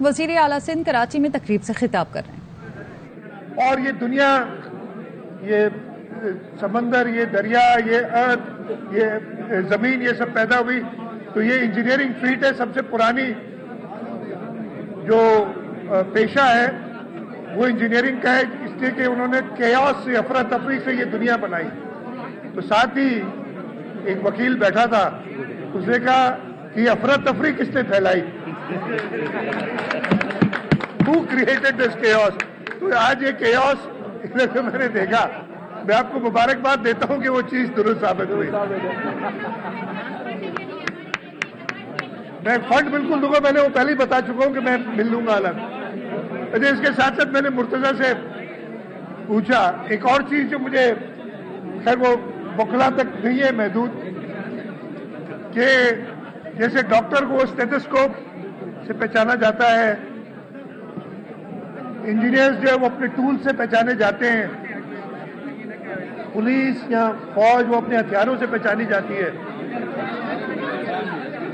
वज़ीर आला सिंध कराची में तकरीब से खिताब कर रहे हैं। और ये दुनिया, ये समंदर, ये दरिया, ये अर्थ, ये जमीन, ये सब पैदा हुई तो ये इंजीनियरिंग फीट है। सबसे पुरानी जो पेशा है वो इंजीनियरिंग का है, इसलिए कि उन्होंने केओस से, अफरा तफरी से ये दुनिया बनाई। तो साथ ही एक वकील बैठा था, उसने कहा कि अफरा तफरी किसने फैलाई, हु क्रिएटेड दिस केओस। तो आज ये केओस जो मैंने देखा, मैं आपको मुबारकबाद देता हूं कि वो चीज दुरुस्त साबित हुई। मैं फंड बिल्कुल दूंगा, मैंने वो पहले ही बता चुका हूं कि मैं मिल लूंगा अलग। इसके साथ साथ मैंने मुर्तजा से पूछा एक और चीज जो मुझे, खैर वो बुखला तक नहीं है महदूद, कि जैसे डॉक्टर को स्टेथोस्कोप से पहचाना जाता है, इंजीनियर्स जो है वो अपने टूल से पहचाने जाते हैं, पुलिस या फौज वो अपने हथियारों से पहचानी जाती है,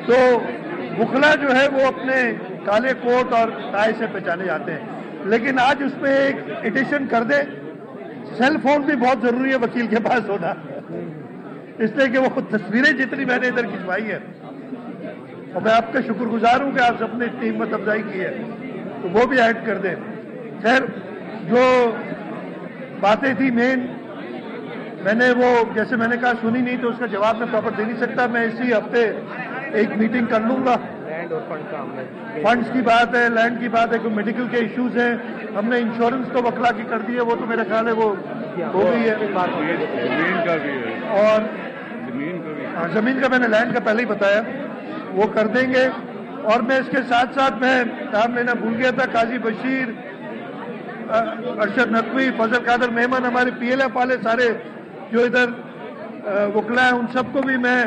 तो बुखला जो है वो अपने काले कोट और टाई से पहचाने जाते हैं। लेकिन आज उसमें एक एडिशन कर दे, सेल फोन भी बहुत जरूरी है वकील के पास होना, इसलिए कि वो तस्वीरें जितनी मैंने इधर खिंचवाई है, और मैं आपका शुक्रगुजार हूं कि आप सबने इतनी हिम्मत अफजाई की है, तो वो भी ऐड कर दें। खैर जो बातें थी मेन, मैंने वो जैसे मैंने कहा सुनी नहीं, तो उसका जवाब मैं प्रॉपर दे नहीं सकता। मैं इसी हफ्ते एक मीटिंग कर लूंगा। लैंड और फंड्स की बात है, लैंड की बात है, कोई मेडिकल के इश्यूज हैं, हमने इंश्योरेंस तो वकला की कर दी है, वो तो मेरा ख्याल है वो हो गई है। जमीन का भी है, और जमीन का भी, हाँ जमीन का मैंने लैंड का पहले ही बताया, वो कर देंगे। और मैं इसके साथ साथ मैं नाम लेना भूल गया था, काजी बशीर, अरशद नकवी, फजल कादर मेहमान, हमारे PLF वाले सारे जो इधर वकला है, उन सबको भी मैं,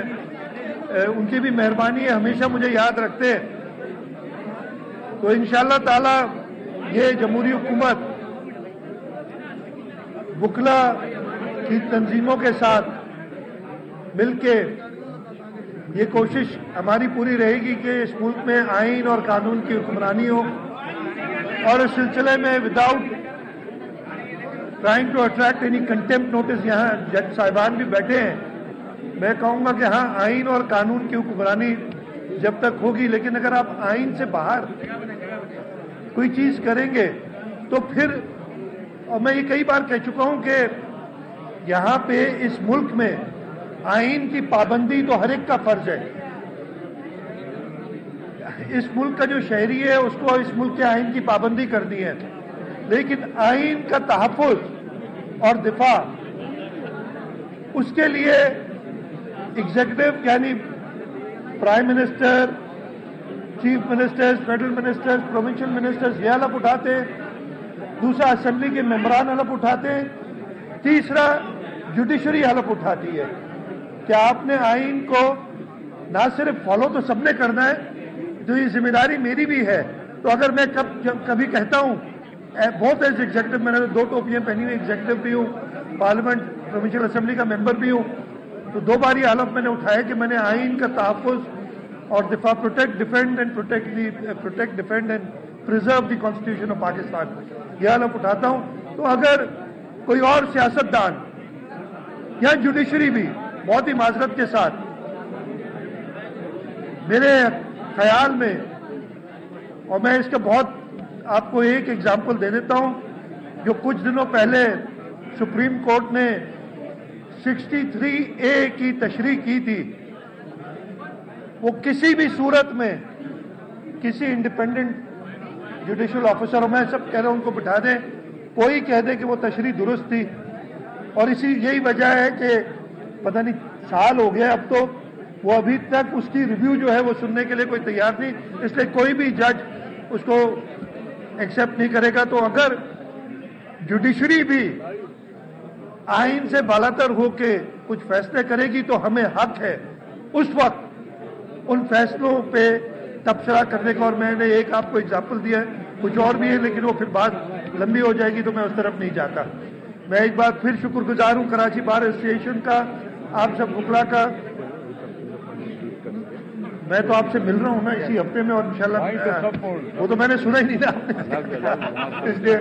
उनकी भी मेहरबानी है, हमेशा मुझे याद रखते हैं। तो इंशाअल्लाह ताला ये जमहूरी हुकूमत वकला की तंजीमों के साथ मिलके ये कोशिश हमारी पूरी रहेगी कि इस मुल्क में आइन और कानून की हुक्मरानी हो, और इस सिलसिले में without trying to attract any contempt notice, यहाँ जज साहिबान भी बैठे हैं, मैं कहूँगा कि हाँ आइन और कानून की हुक्मरानी जब तक होगी, लेकिन अगर आप आइन से बाहर कोई चीज़ करेंगे तो फिर, और मैं ये कई बार कह चुका हूँ कि यहाँ पे इस मुल्क में आइन की पाबंदी तो हर एक का फर्ज है। इस मुल्क का जो शहरी है उसको इस मुल्क के आइन की पाबंदी करनी है, लेकिन आइन का तहफ़्फ़ुज़ और दिफा, उसके लिए एग्जीक्यूटिव यानी prime minister, chief ministers, federal ministers, provincial ministers ये हलफ उठाते हैं, दूसरा असेंबली के मेंबरान हलफ उठाते हैं, तीसरा जुडिशरी हलफ उठाती है कि आपने आइन को ना सिर्फ फॉलो तो सबने करना है, तो ये जिम्मेदारी मेरी भी है। तो अगर मैं कभी कहता हूँ, बहुत एज एग्जीक्यूटिव, मैंने 2 टोपियां पहनी हुई, एग्जीक्यूटिव भी हूँ, पार्लियामेंट प्रोविंशियल असेंबली का मेंबर भी हूँ, तो 2 बार ये हलफ मैंने उठाया कि मैंने आइन का तहफ़्फ़ुज़ और दिफा, protect defend and preserve the constitution of Pakistan, यह हलफ उठाता हूँ। तो अगर कोई और सियासतदान या जुडिशरी भी, बहुत ही माजरत के साथ, मेरे ख्याल में, और मैं इसका बहुत आपको एक एग्जाम्पल दे देता हूं, जो कुछ दिनों पहले सुप्रीम कोर्ट ने 63A की तशरीह की थी, वो किसी भी सूरत में किसी इंडिपेंडेंट जुडिशल ऑफिसर, और मैं सब कह रहा हूं उनको बिठा दें, कोई कह दे कि वो तशरीह दुरुस्त थी, और यही वजह है कि पता नहीं साल हो गया अब, तो वो अभी तक उसकी रिव्यू जो है वो सुनने के लिए कोई तैयार नहीं, इसलिए कोई भी जज उसको एक्सेप्ट नहीं करेगा। तो अगर जुडिशरी भी आइन से बालातर होके कुछ फैसले करेगी तो हमें हक है उस वक्त उन फैसलों पे तबसरा करने का। और मैंने एक आपको एग्जाम्पल दिया है, कुछ और भी है, लेकिन वो फिर बात लंबी हो जाएगी तो मैं उस तरफ नहीं जाता। मैं एक बार फिर शुक्रगुजार हूं कराची बार एसोसिएशन का, आप सब वकला का, मैं तो आपसे मिल रहा हूँ ना इसी हफ्ते में और इंशाल्लाह वहीं तो सब बोल रहे वो तो मैंने सुना ही नहीं था इसलिए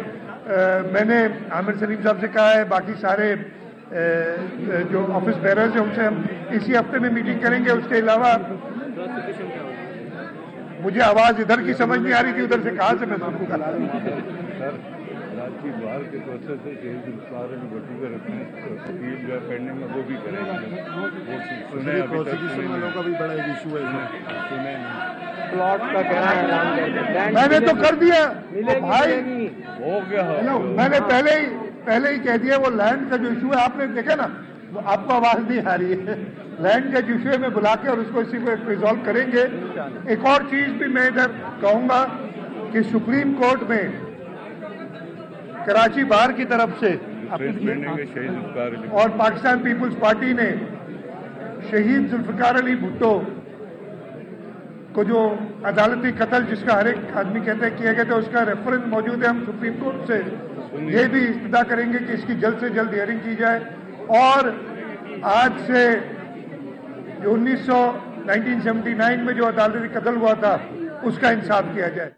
मैंने आमिर सलीम साहब से कहा है, बाकी सारे जो ऑफिस बेरर्स हैं उनसे हम इसी हफ्ते में मीटिंग करेंगे। उसके अलावा मुझे आवाज इधर की समझ नहीं आ रही थी, उधर से कहाँ से मैं सुनूंगा। सर रांची बाहर के प्रोसेस से शहीद जुल्फ़िकार अली भुट्टो का रखना है, अपील जो है पेंडिंग में वो भी करेंगे। वो सुने अभी तक प्रोसिक्यूशन वालों का भी बड़ा इशू है इसमें। सुने नहीं। प्लॉट का कहना है मैंने तो कर दिया भाई, हो गया हेलो, मैंने पहले ही कह दिया। वो लैंड का जो इशू है आपने देखा ना, वो आपको आवाज नहीं आ रही है। लैंड के इशू में बुला के और उसको इसी को रिजॉल्व करेंगे। एक और चीज भी मैं इधर कहूंगा कि सुप्रीम कोर्ट में कराची बार की तरफ से प्रेस पेंडिंग है शहीद जुल्फ़िकार अली और पाकिस्तान पीपुल्स पार्टी ने शहीद जुल्फ़िकार अली भुट्टो को जो अदालती कत्ल जिसका हर एक आदमी कहते हैं किया गया था, उसका रेफरेंस मौजूद है। हम सुप्रीम कोर्ट से ये भी इस्तदा करेंगे कि इसकी जल्द से जल्द हियरिंग की जाए और आज से जो 1979 में जो अदालती कत्ल हुआ था उसका इंसाफ किया जाए।